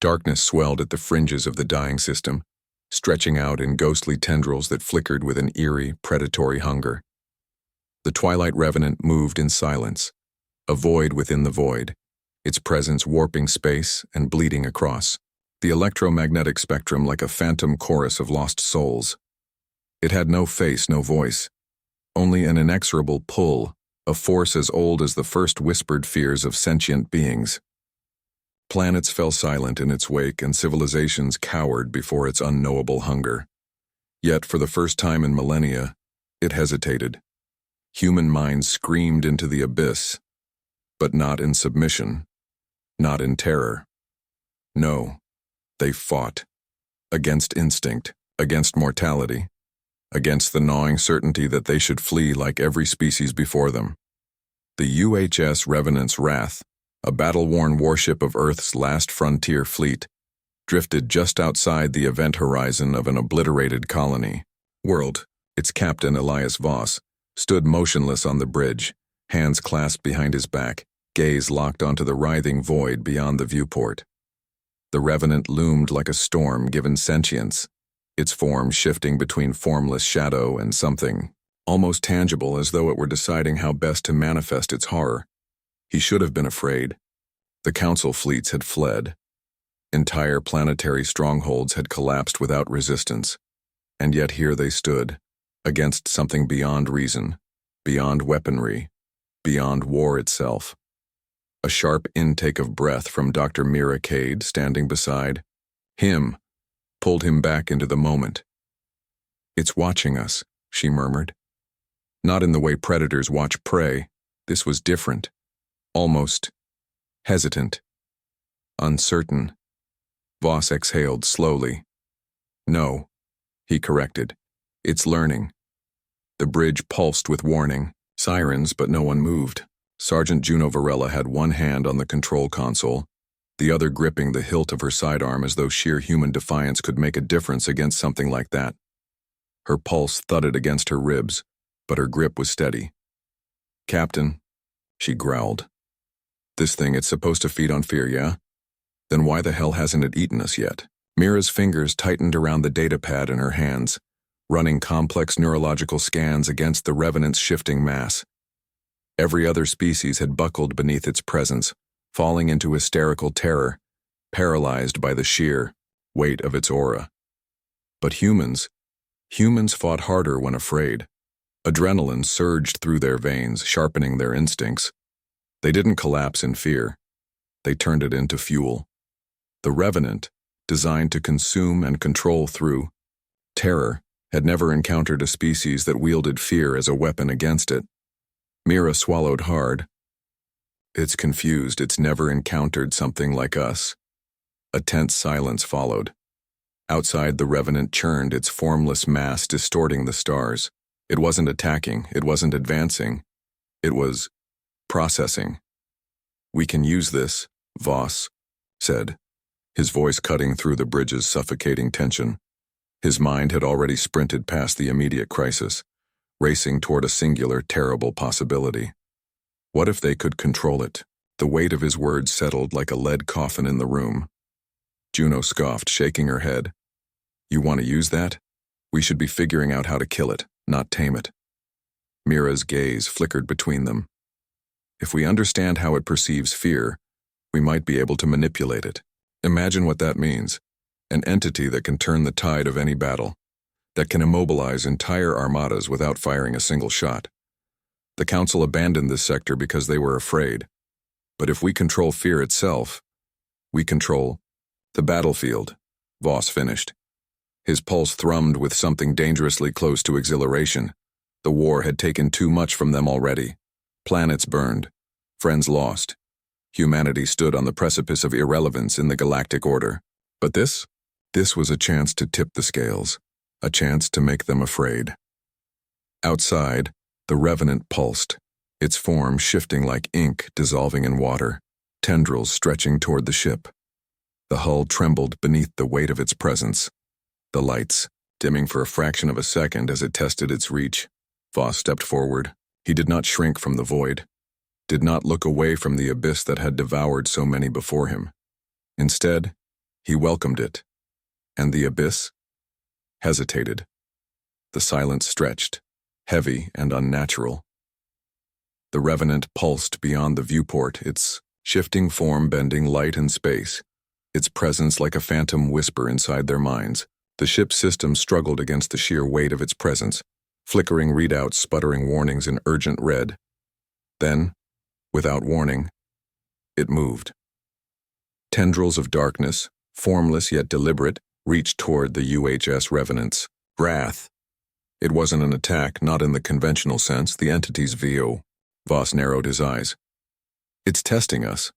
Darkness swelled at the fringes of the dying system, stretching out in ghostly tendrils that flickered with an eerie, predatory hunger. The Twilight Revenant moved in silence, a void within the void, its presence warping space and bleeding across, the electromagnetic spectrum like a phantom chorus of lost souls. It had no face, no voice, only an inexorable pull, a force as old as the first whispered fears of sentient beings. Planets fell silent in its wake and civilizations cowered before its unknowable hunger. Yet, for the first time in millennia, it hesitated. Human minds screamed into the abyss, but not in submission, not in terror. No, they fought. Against instinct, against mortality, against the gnawing certainty that they should flee like every species before them. The UHS Revenant's Wrath, a battle-worn warship of Earth's last frontier fleet, drifted just outside the event horizon of an obliterated colony. World, its captain Elias Voss, stood motionless on the bridge, hands clasped behind his back, gaze locked onto the writhing void beyond the viewport. The Revenant loomed like a storm given sentience, its form shifting between formless shadow and something almost tangible, as though it were deciding how best to manifest its horror. He should have been afraid. The Council fleets had fled. Entire planetary strongholds had collapsed without resistance. And yet here they stood, against something beyond reason, beyond weaponry, beyond war itself. A sharp intake of breath from Dr. Mira standing beside him pulled him back into the moment. "It's watching us," she murmured. Not in the way predators watch prey. This was different. Almost hesitant. Uncertain. Voss exhaled slowly. "No," he corrected. "It's learning." The bridge pulsed with warning. Sirens, but no one moved. Sergeant Juno Varela had one hand on the control console, the other gripping the hilt of her sidearm as though sheer human defiance could make a difference against something like that. Her pulse thudded against her ribs, but her grip was steady. "Captain," she growled. "This thing, it's supposed to feed on fear, yeah? Then why the hell hasn't it eaten us yet?" Mira's fingers tightened around the datapad in her hands, running complex neurological scans against the Revenant's shifting mass. Every other species had buckled beneath its presence, falling into hysterical terror, paralyzed by the sheer weight of its aura. But humans fought harder when afraid. Adrenaline surged through their veins, sharpening their instincts. They didn't collapse in fear. They turned it into fuel. The Revenant, designed to consume and control through terror, had never encountered a species that wielded fear as a weapon against it. Mira swallowed hard. "It's confused. It's never encountered something like us." A tense silence followed. Outside, the Revenant churned, its formless mass distorting the stars. It wasn't attacking. It wasn't advancing. It was processing. "We can use this," Voss said, his voice cutting through the bridge's suffocating tension. His mind had already sprinted past the immediate crisis, racing toward a singular, terrible possibility. What if they could control it? The weight of his words settled like a lead coffin in the room. Juno scoffed, shaking her head. "You want to use that? We should be figuring out how to kill it, not tame it." Mira's gaze flickered between them. "If we understand how it perceives fear, we might be able to manipulate it. Imagine what that means. An entity that can turn the tide of any battle, that can immobilize entire armadas without firing a single shot. The Council abandoned this sector because they were afraid. But if we control fear itself, we control the battlefield," Voss finished. His pulse thrummed with something dangerously close to exhilaration. The war had taken too much from them already. Planets burned. Friends lost. Humanity stood on the precipice of irrelevance in the galactic order. But this was a chance to tip the scales, a chance to make them afraid. Outside, the Revenant pulsed, its form shifting like ink dissolving in water, tendrils stretching toward the ship. The hull trembled beneath the weight of its presence. The lights, dimming for a fraction of a second as it tested its reach. Voss stepped forward. He did not shrink from the void, did not look away from the abyss that had devoured so many before him. Instead, He welcomed it. And the abyss? Hesitated. The silence stretched, heavy and unnatural. The Revenant pulsed beyond the viewport, its shifting form bending light and space, its presence like a phantom whisper inside their minds. The ship's system struggled against the sheer weight of its presence, flickering readouts, sputtering warnings in urgent red. Then, without warning, it moved. Tendrils of darkness, formless yet deliberate, reached toward the UHS Revenant's wrath. It wasn't an attack, not in the conventional sense, the entity's VO. Voss narrowed his eyes. It's testing us.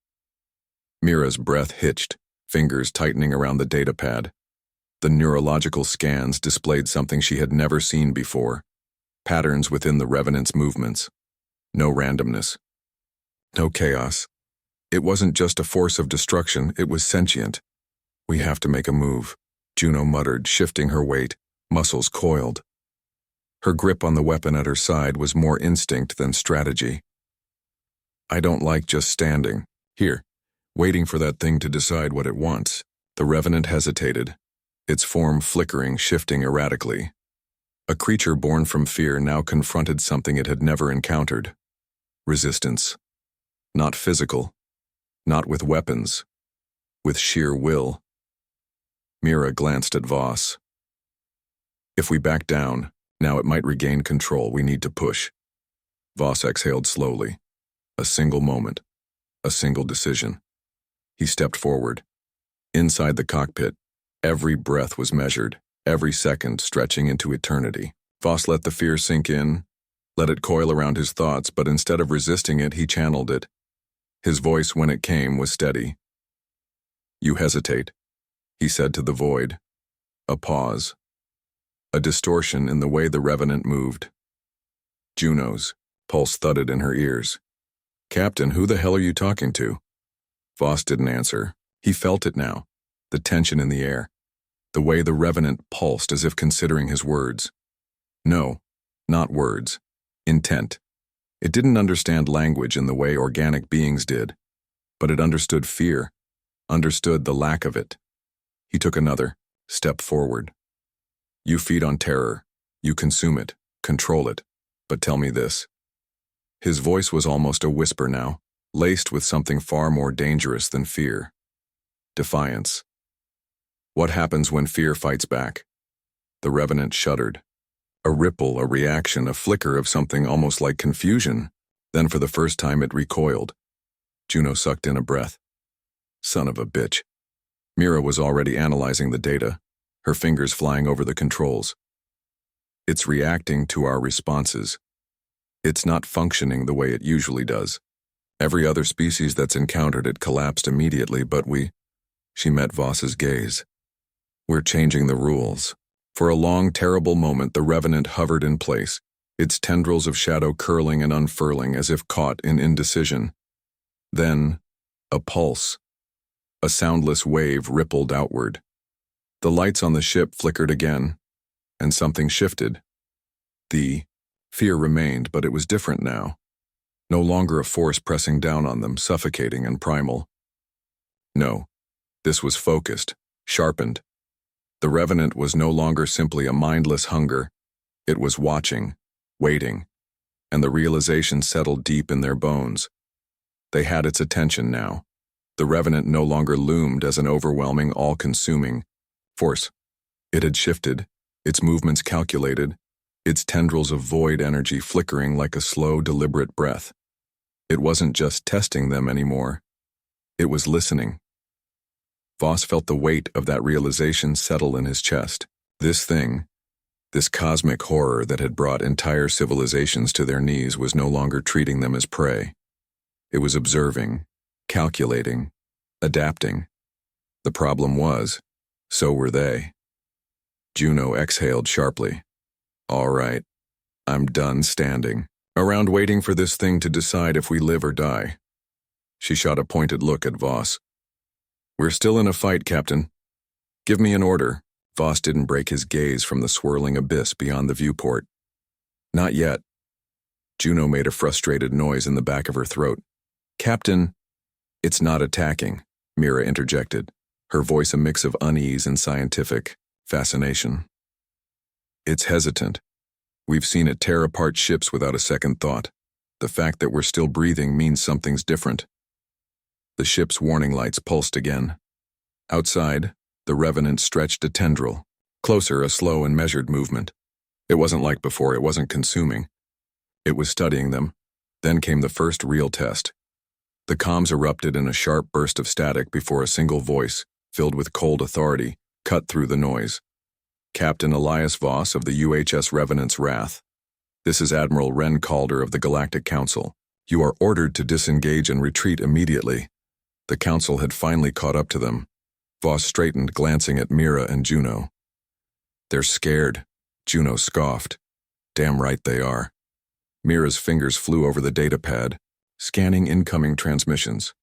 Mira's breath hitched, fingers tightening around the data pad. The neurological scans displayed something she had never seen before. Patterns within the Revenant's movements. No randomness. No chaos. It wasn't just a force of destruction, it was sentient. We have to make a move, Juno muttered, shifting her weight, muscles coiled. Her grip on the weapon at her side was more instinct than strategy. I don't like just standing here, waiting for that thing to decide what it wants. The Revenant hesitated, its form flickering, shifting erratically. A creature born from fear now confronted something it had never encountered. Resistance. Not physical. Not with weapons. With sheer will. Mira glanced at Voss. If we back down, now it might regain control. We need to push. Voss exhaled slowly. A single moment. A single decision. He stepped forward. Inside the cockpit, every breath was measured, every second stretching into eternity. Voss let the fear sink in, let it coil around his thoughts, but instead of resisting it, he channeled it. His voice, when it came, was steady. You hesitate, he said to the void. A pause. A distortion in the way the Revenant moved. Juno's pulse thudded in her ears. Captain, who the hell are you talking to? Voss didn't answer. He felt it now, the tension in the air, the way the Revenant pulsed as if considering his words. No, not words. Intent. It didn't understand language in the way organic beings did, but it understood fear, understood the lack of it. He took another step forward. You feed on terror. You consume it, control it. But tell me this. His voice was almost a whisper now, laced with something far more dangerous than fear. Defiance. What happens when fear fights back? The Revenant shuddered. A ripple, a reaction, a flicker of something almost like confusion. Then for the first time it recoiled. Juno sucked in a breath. Son of a bitch. Mira was already analyzing the data, her fingers flying over the controls. It's reacting to our responses. It's not functioning the way it usually does. Every other species that's encountered it collapsed immediately, but she met Voss's gaze. We're changing the rules. For a long, terrible moment, the Revenant hovered in place, its tendrils of shadow curling and unfurling as if caught in indecision. Then, a pulse. A soundless wave rippled outward. The lights on the ship flickered again, and something shifted. The fear remained, but it was different now. No longer a force pressing down on them, suffocating and primal. No, this was focused, sharpened. The Revenant was no longer simply a mindless hunger. It was watching, waiting, and the realization settled deep in their bones. They had its attention now. The Revenant no longer loomed as an overwhelming, all-consuming force. It had shifted, its movements calculated, its tendrils of void energy flickering like a slow, deliberate breath. It wasn't just testing them anymore. It was listening. Voss felt the weight of that realization settle in his chest. This thing, this cosmic horror that had brought entire civilizations to their knees, was no longer treating them as prey. It was observing, calculating, adapting. The problem was, so were they. Juno exhaled sharply. All right, I'm done standing around waiting for this thing to decide if we live or die. She shot a pointed look at Voss. We're still in a fight, Captain. Give me an order. Voss didn't break his gaze from the swirling abyss beyond the viewport. Not yet. Juno made a frustrated noise in the back of her throat. Captain, it's not attacking, Mira interjected. her voice a mix of unease and scientific fascination. It's hesitant. We've seen it tear apart ships without a second thought. The fact that we're still breathing means something's different. The ship's warning lights pulsed again. Outside, the Revenant stretched a tendril. Closer, a slow and measured movement. It wasn't like before, it wasn't consuming. It was studying them. Then came the first real test. The comms erupted in a sharp burst of static before a single voice, filled with cold authority, cut through the noise. Captain Elias Voss of the UHS Revenant's Wrath. This is Admiral Ren Calder of the Galactic Council. You are ordered to disengage and retreat immediately. The Council had finally caught up to them. Voss straightened, glancing at Mira and Juno. They're scared, Juno scoffed. Damn right they are. Mira's fingers flew over the datapad, scanning incoming transmissions.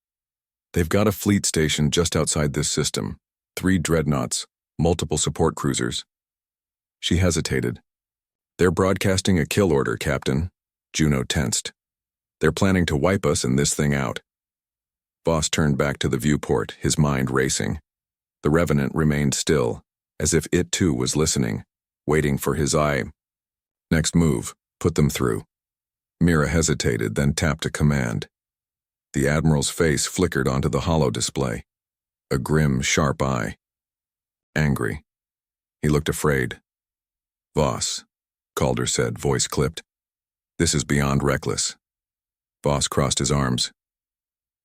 They've got a fleet station just outside this system. 3 dreadnoughts, multiple support cruisers. She hesitated. They're broadcasting a kill order, Captain. Juno tensed. They're planning to wipe us and this thing out. Voss turned back to the viewport, his mind racing. The Revenant remained still, as if it too was listening, waiting for his eye. Next move, put them through. Mira hesitated, then tapped a command. The Admiral's face flickered onto the holo display. A grim, sharp eye. Angry. He looked afraid. Voss, Calder said, voice clipped. This is beyond reckless. Voss crossed his arms.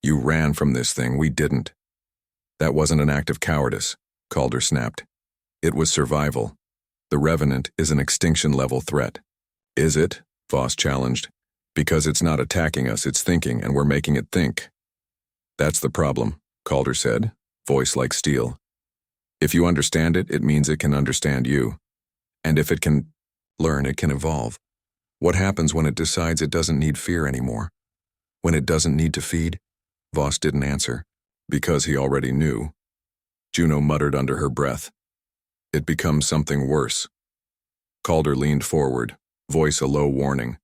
You ran from this thing, we didn't. That wasn't an act of cowardice, Calder snapped. It was survival. The Revenant is an extinction-level threat. Is it? Voss challenged. Because it's not attacking us, it's thinking, and we're making it think. That's the problem, Calder said, voice like steel. If you understand it, it means it can understand you. And if it can learn, it can evolve. What happens when it decides it doesn't need fear anymore? When it doesn't need to feed? Voss didn't answer, because he already knew. Juno muttered under her breath. It becomes something worse. Calder leaned forward, voice a low warning.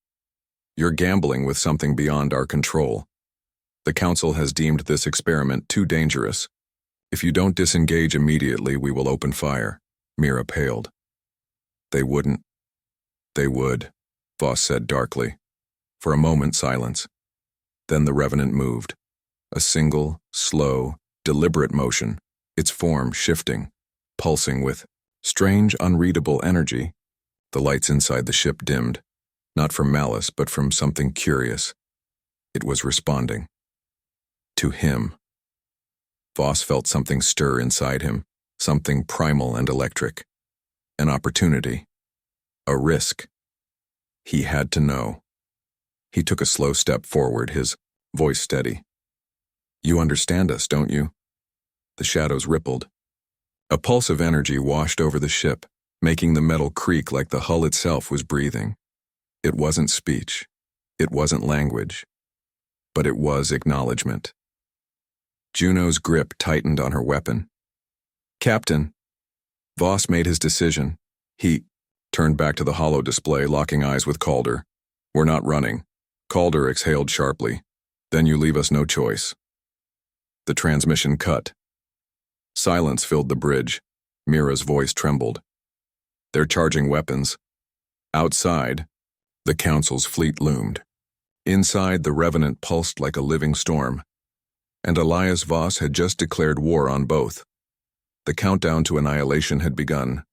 You're gambling with something beyond our control. The Council has deemed this experiment too dangerous. If you don't disengage immediately, we will open fire. Mira paled. They wouldn't. They would, Voss said darkly. For a moment, silence. Then the Revenant moved. A single, slow, deliberate motion, its form shifting, pulsing with strange, unreadable energy. The lights inside the ship dimmed, not from malice, but from something curious. It was responding. To him. Voss felt something stir inside him, something primal and electric. An opportunity. A risk. He had to know. He took a slow step forward, his voice steady. You understand us, don't you? The shadows rippled. A pulse of energy washed over the ship, making the metal creak like the hull itself was breathing. It wasn't speech. It wasn't language. But it was acknowledgement. Juno's grip tightened on her weapon. Captain. Voss made his decision. He turned back to the holo display, locking eyes with Calder. We're not running. Calder exhaled sharply. Then you leave us no choice. The transmission cut. Silence filled the bridge. Mira's voice trembled. They're charging weapons. Outside, the Council's fleet loomed. Inside, the Revenant pulsed like a living storm. And Elias Voss had just declared war on both. The countdown to annihilation had begun.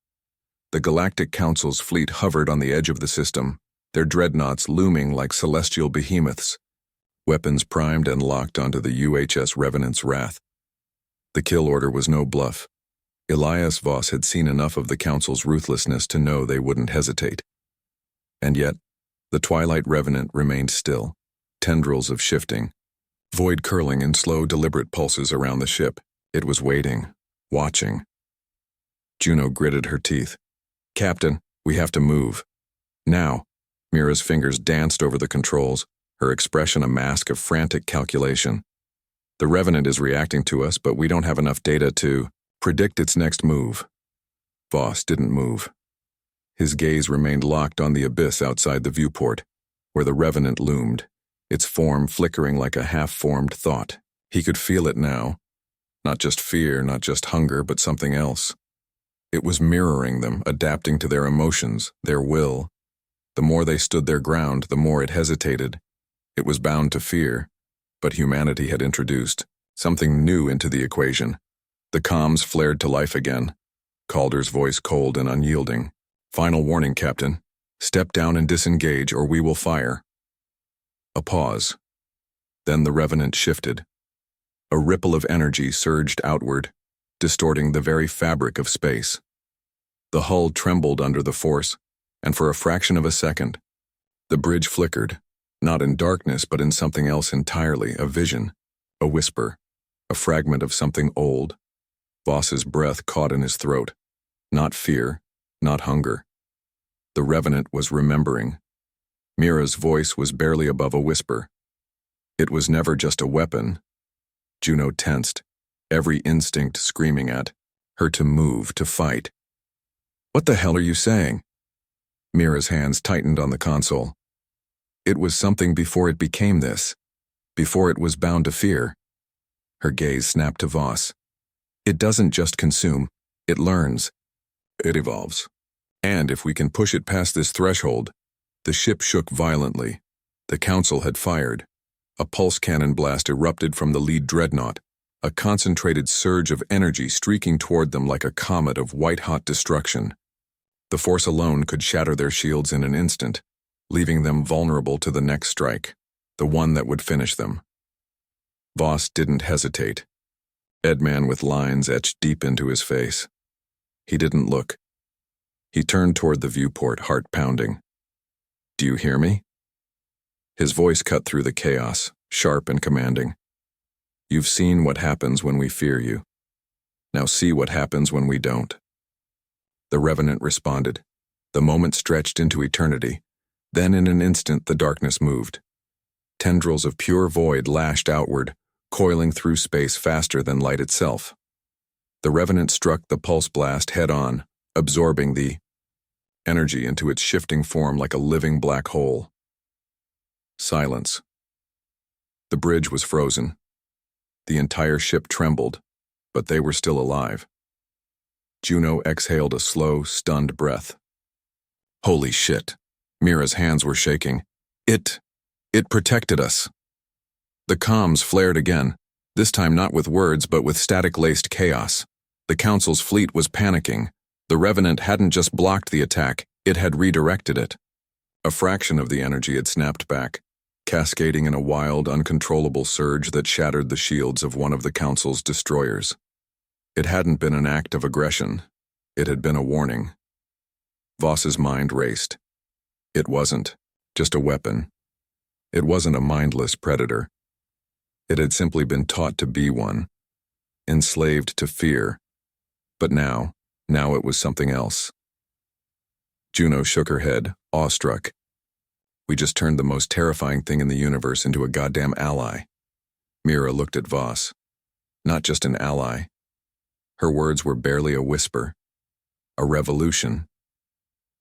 The Galactic Council's fleet hovered on the edge of the system, their dreadnoughts looming like celestial behemoths, weapons primed and locked onto the UHS Revenant's Wrath. The kill order was no bluff. Elias Voss had seen enough of the Council's ruthlessness to know they wouldn't hesitate. And yet, the Twilight Revenant remained still, tendrils of shifting, void curling in slow, deliberate pulses around the ship. It was waiting, watching. Juno gritted her teeth. Captain, we have to move. Now. Mira's fingers danced over the controls, her expression a mask of frantic calculation. The Revenant is reacting to us, but we don't have enough data to predict its next move. Voss didn't move. His gaze remained locked on the abyss outside the viewport, where the Revenant loomed, its form flickering like a half-formed thought. He could feel it now, Not just fear, not just hunger, but something else. It was mirroring them, adapting to their emotions, their will. The more they stood their ground, the more it hesitated. It was bound to fear, but humanity had introduced something new into the equation. The comms flared to life again, Calder's voice cold and unyielding. "Final warning, Captain. Step down and disengage, or we will fire." A pause. Then the Revenant shifted. A ripple of energy surged outward, distorting the very fabric of space. The hull trembled under the force, and for a fraction of a second, the bridge flickered, not in darkness but in something else entirely, a vision, a whisper, a fragment of something old. Voss's breath caught in his throat. Not fear, not hunger. The Revenant was remembering. Mira's voice was barely above a whisper. It was never just a weapon. Juno tensed, every instinct screaming at her to move, to fight. "What the hell are you saying?" Mira's hands tightened on the console. It was something before it became this, before it was bound to fear. Her gaze snapped to Voss. "It doesn't just consume, it learns. It evolves. And if we can push it past this threshold..." The ship shook violently. The Council had fired. A pulse cannon blast erupted from the lead dreadnought, a concentrated surge of energy streaking toward them like a comet of white-hot destruction. The force alone could shatter their shields in an instant, leaving them vulnerable to the next strike, the one that would finish them. Voss didn't hesitate. Edman with lines etched deep into his face. He didn't look. He turned toward the viewport, heart pounding. "Do you hear me?" His voice cut through the chaos, sharp and commanding. "You've seen what happens when we fear you. Now see what happens when we don't." The Revenant responded. The moment stretched into eternity. Then in an instant the darkness moved. Tendrils of pure void lashed outward, coiling through space faster than light itself. The Revenant struck the pulse blast head-on, absorbing the energy into its shifting form like a living black hole. Silence. The bridge was frozen. The entire ship trembled, but they were still alive. Juno exhaled a slow, stunned breath. "Holy shit." Mira's hands were shaking. It protected us." The comms flared again, this time not with words but with static-laced chaos. The Council's fleet was panicking. The Revenant hadn't just blocked the attack, it had redirected it. A fraction of the energy had snapped back, cascading in a wild, uncontrollable surge that shattered the shields of one of the Council's destroyers. It hadn't been an act of aggression. It had been a warning. Voss's mind raced. It wasn't just a weapon. It wasn't a mindless predator. It had simply been taught to be one, enslaved to fear. But now it was something else. Juno shook her head, awestruck. "We just turned the most terrifying thing in the universe into a goddamn ally." Mira looked at Voss. Not just an ally. Her words were barely a whisper. A revolution.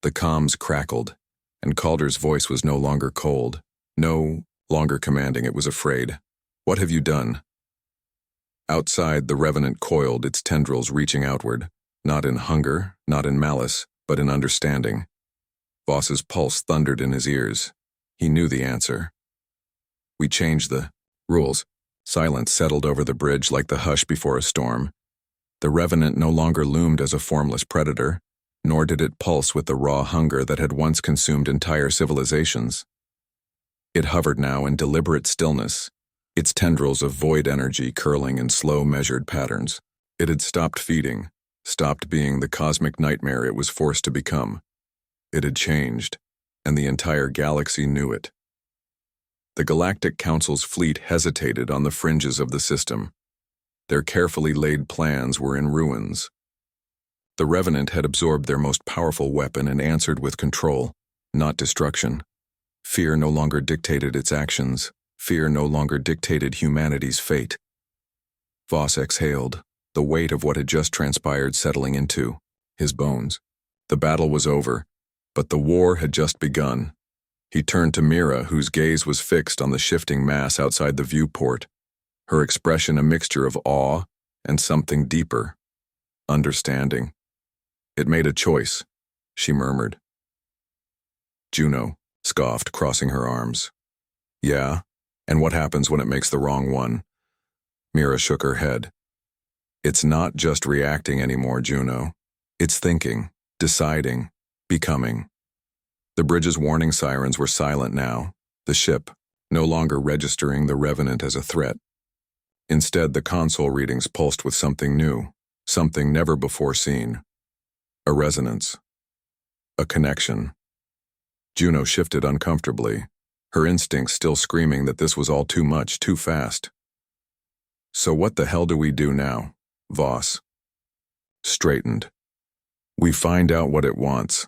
The comms crackled, and Calder's voice was no longer cold, no longer commanding, it was afraid. "What have you done?" Outside, the Revenant coiled, its tendrils reaching outward, not in hunger, not in malice, but in understanding. Voss's pulse thundered in his ears. He knew the answer. "We changed the rules." Silence settled over the bridge like the hush before a storm. The Revenant no longer loomed as a formless predator, nor did it pulse with the raw hunger that had once consumed entire civilizations. It hovered now in deliberate stillness, its tendrils of void energy curling in slow, measured patterns. It had stopped feeding, stopped being the cosmic nightmare it was forced to become. It had changed, and the entire galaxy knew it. The Galactic Council's fleet hesitated on the fringes of the system. Their carefully laid plans were in ruins. The Revenant had absorbed their most powerful weapon and answered with control, not destruction. Fear no longer dictated its actions. Fear no longer dictated humanity's fate. Voss exhaled, the weight of what had just transpired settling into his bones. The battle was over, but the war had just begun. He turned to Mira, whose gaze was fixed on the shifting mass outside the viewport, her expression a mixture of awe and something deeper. Understanding. It made a choice, she murmured. Juno scoffed, crossing her arms. Yeah, and what happens when it makes the wrong one? Mira shook her head. It's not just reacting anymore, Juno. It's thinking, deciding, becoming. The bridge's warning sirens were silent now, the ship no longer registering the Revenant as a threat. Instead, the console readings pulsed with something new, something never before seen. A resonance. A connection. Juno shifted uncomfortably, her instincts still screaming that this was all too much, too fast. So what the hell do we do now? Voss straightened. We find out what it wants.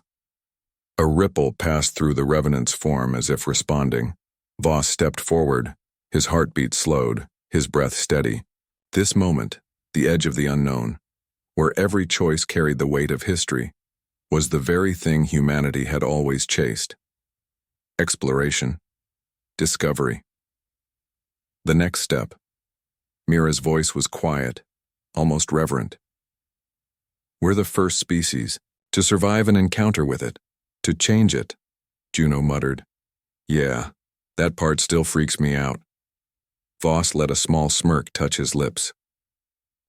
A ripple passed through the Revenant's form as if responding. Voss stepped forward, his heartbeat slowed, his breath steady. This moment, the edge of the unknown, where every choice carried the weight of history, was the very thing humanity had always chased. Exploration. Discovery. The next step. Mira's voice was quiet, almost reverent. We're the first species to survive an encounter with it, to change it, Juno muttered. Yeah, that part still freaks me out. Voss let a small smirk touch his lips.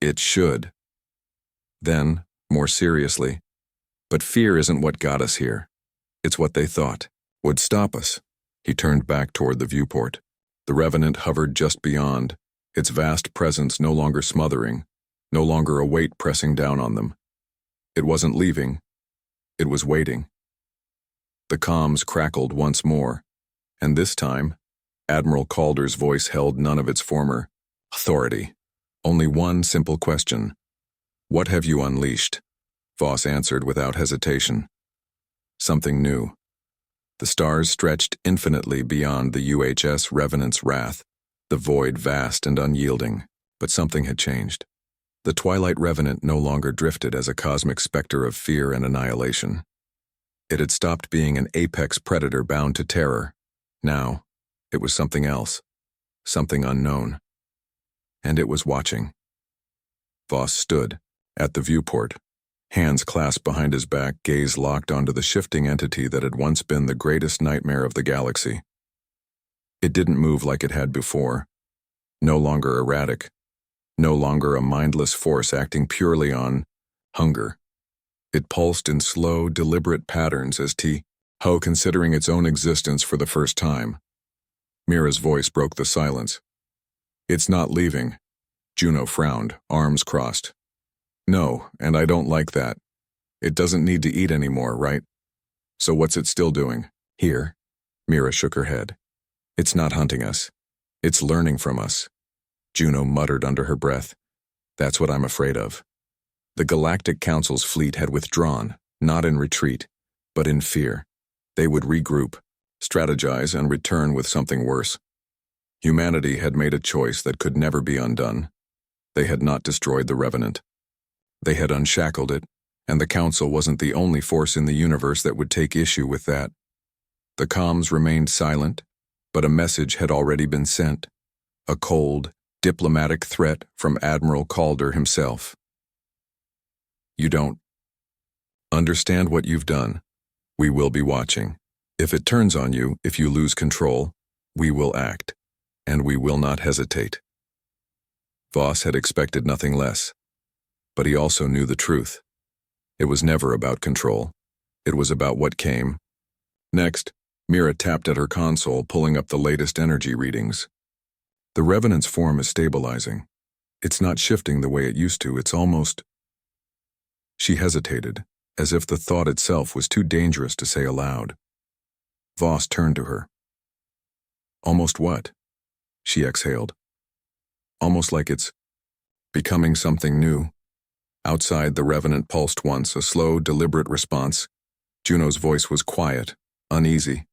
It should. Then, more seriously, but fear isn't what got us here. It's what they thought would stop us. He turned back toward the viewport. The Revenant hovered just beyond, its vast presence no longer smothering, no longer a weight pressing down on them. It wasn't leaving. It was waiting. The comms crackled once more, and this time, Admiral Calder's voice held none of its former authority. Only one simple question. What have you unleashed? Voss answered without hesitation. Something new. The stars stretched infinitely beyond the UHS Revenant's wrath, the void vast and unyielding, but something had changed. The Twilight Revenant no longer drifted as a cosmic specter of fear and annihilation. It had stopped being an apex predator bound to terror. Now, it was something else, something unknown. And it was watching. Voss stood at the viewport, hands clasped behind his back, gaze locked onto the shifting entity that had once been the greatest nightmare of the galaxy. It didn't move like it had before, no longer erratic, no longer a mindless force acting purely on hunger. It pulsed in slow, deliberate patterns as T-Ho considering its own existence for the first time. Mira's voice broke the silence. It's not leaving. Juno frowned, arms crossed. No, and I don't like that. It doesn't need to eat anymore, right? So what's it still doing? Here. Mira shook her head. It's not hunting us. It's learning from us. Juno muttered under her breath. That's what I'm afraid of. The Galactic Council's fleet had withdrawn, not in retreat, but in fear. They would regroup, strategize, and return with something worse. Humanity had made a choice that could never be undone. They had not destroyed the Revenant. They had unshackled it, and the Council wasn't the only force in the universe that would take issue with that. The comms remained silent, but a message had already been sent. A cold, diplomatic threat from Admiral Calder himself. You don't understand what you've done. We will be watching. If it turns on you, if you lose control, we will act, and we will not hesitate. Voss had expected nothing less, but he also knew the truth. It was never about control. It was about what came. Next, Mira tapped at her console, pulling up the latest energy readings. The Revenant's form is stabilizing. It's not shifting the way it used to, it's almost... She hesitated, as if the thought itself was too dangerous to say aloud. Voss turned to her. Almost what? She exhaled. Almost like it's becoming something new. Outside, the Revenant pulsed once, a slow, deliberate response. Juno's voice was quiet, uneasy.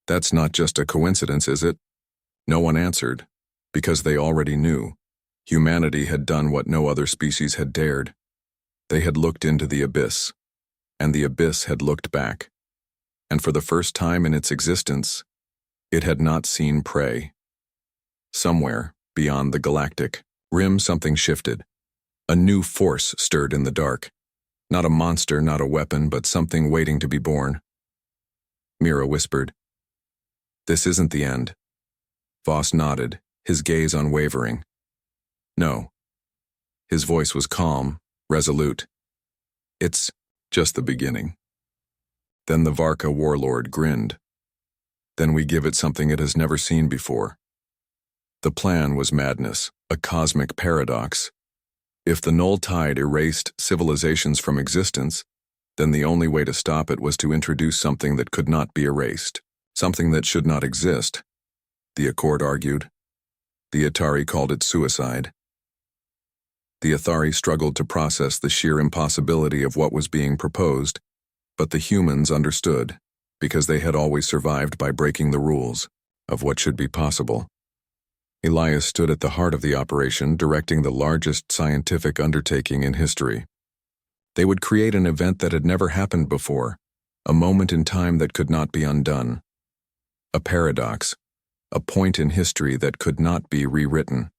That's not just a coincidence, is it? No one answered, because they already knew. Humanity had done what no other species had dared. They had looked into the abyss, and the abyss had looked back. And for the first time in its existence, it had not seen prey. Somewhere, beyond the galactic rim, something shifted. A new force stirred in the dark. Not a monster, not a weapon, but something waiting to be born. Mira whispered, "This isn't the end." Voss nodded, his gaze unwavering. "No." His voice was calm, resolute. "It's just the beginning." Then the Varka warlord grinned. "Then we give it something it has never seen before." The plan was madness, a cosmic paradox. If the null tide erased civilizations from existence, then the only way to stop it was to introduce something that could not be erased, something that should not exist. The Accord argued. The Atari called it suicide. The Athari struggled to process the sheer impossibility of what was being proposed, but the humans understood, because they had always survived by breaking the rules of what should be possible. Elias stood at the heart of the operation, directing the largest scientific undertaking in history. They would create an event that had never happened before, a moment in time that could not be undone. A paradox, a point in history that could not be rewritten.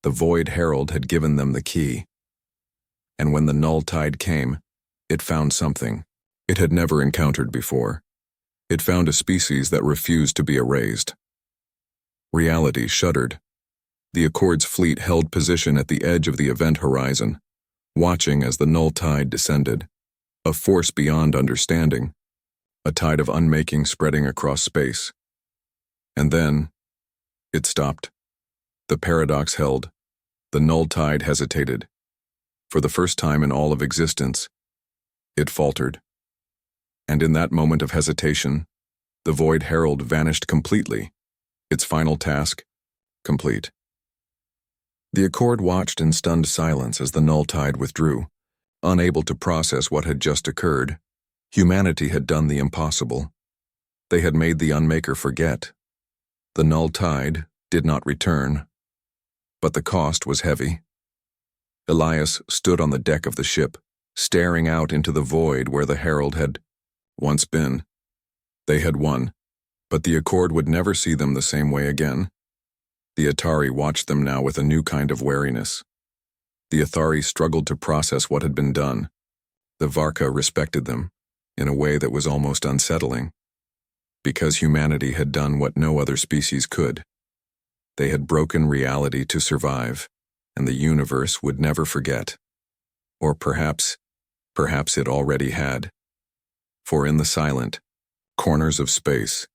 The Void Herald had given them the key. And when the null tide came, it found something it had never encountered before. It found a species that refused to be erased. Reality shuddered. The Accord's fleet held position at the edge of the event horizon, watching as the null tide descended, a force beyond understanding, a tide of unmaking spreading across space. And then, it stopped. The paradox held. The null tide hesitated. For the first time in all of existence, it faltered. And in that moment of hesitation, the Void Herald vanished completely, its final task complete. The Accord watched in stunned silence as the null tide withdrew, unable to process what had just occurred. Humanity had done the impossible. They had made the Unmaker forget. The null tide did not return, but the cost was heavy. Elias stood on the deck of the ship, staring out into the void where the Herald had once been. They had won, but the Accord would never see them the same way again. The Atari watched them now with a new kind of wariness. The Athari struggled to process what had been done. The Varka respected them, in a way that was almost unsettling. Because humanity had done what no other species could. They had broken reality to survive, and the universe would never forget. Or perhaps it already had. For in the silent corners of space,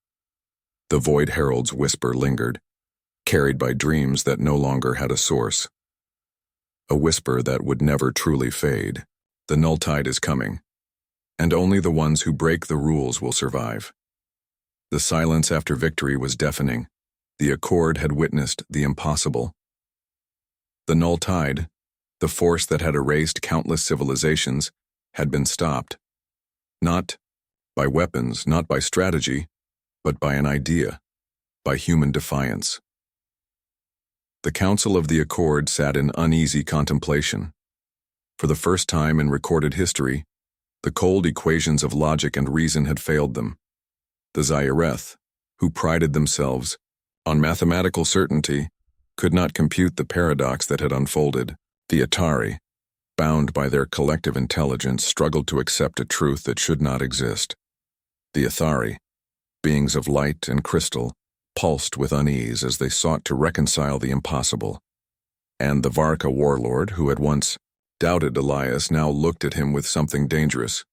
the Void Herald's whisper lingered, carried by dreams that no longer had a source. A whisper that would never truly fade. The null tide is coming, and only the ones who break the rules will survive. The silence after victory was deafening. The Accord had witnessed the impossible. The null tide, the force that had erased countless civilizations, had been stopped. Not by weapons, not by strategy, but by an idea, by human defiance. The Council of the Accord sat in uneasy contemplation. For the first time in recorded history, the cold equations of logic and reason had failed them. The Zyreth, who prided themselves on mathematical certainty, could not compute the paradox that had unfolded. The Atari, bound by their collective intelligence, struggled to accept a truth that should not exist. The Athari, beings of light and crystal, pulsed with unease as they sought to reconcile the impossible. And the Varka warlord, who had once doubted Elias, now looked at him with something dangerous.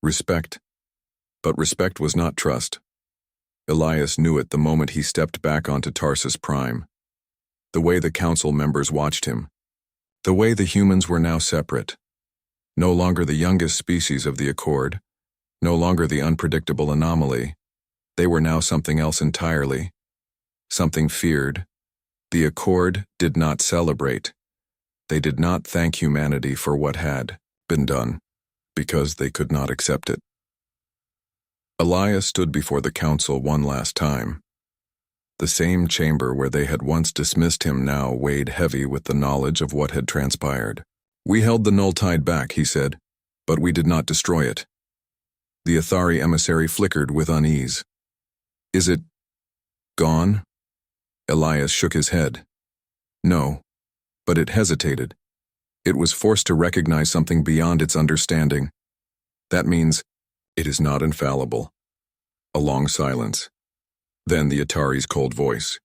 Respect. But respect was not trust. Elias knew it the moment he stepped back onto Tarsus Prime. The way the council members watched him. The way the humans were now separate. No longer the youngest species of the Accord. No longer the unpredictable anomaly. They were now something else entirely. Something feared. The Accord did not celebrate. They did not thank humanity for what had been done, because they could not accept it. Elias stood before the council one last time. The same chamber where they had once dismissed him now weighed heavy with the knowledge of what had transpired. "We held the null tide back," he said, "but we did not destroy it." The Athari emissary flickered with unease. "Is it gone?" Elias shook his head. "No, but it hesitated. It was forced to recognize something beyond its understanding. That means it is not infallible. A long silence. Then the Atari's cold voice.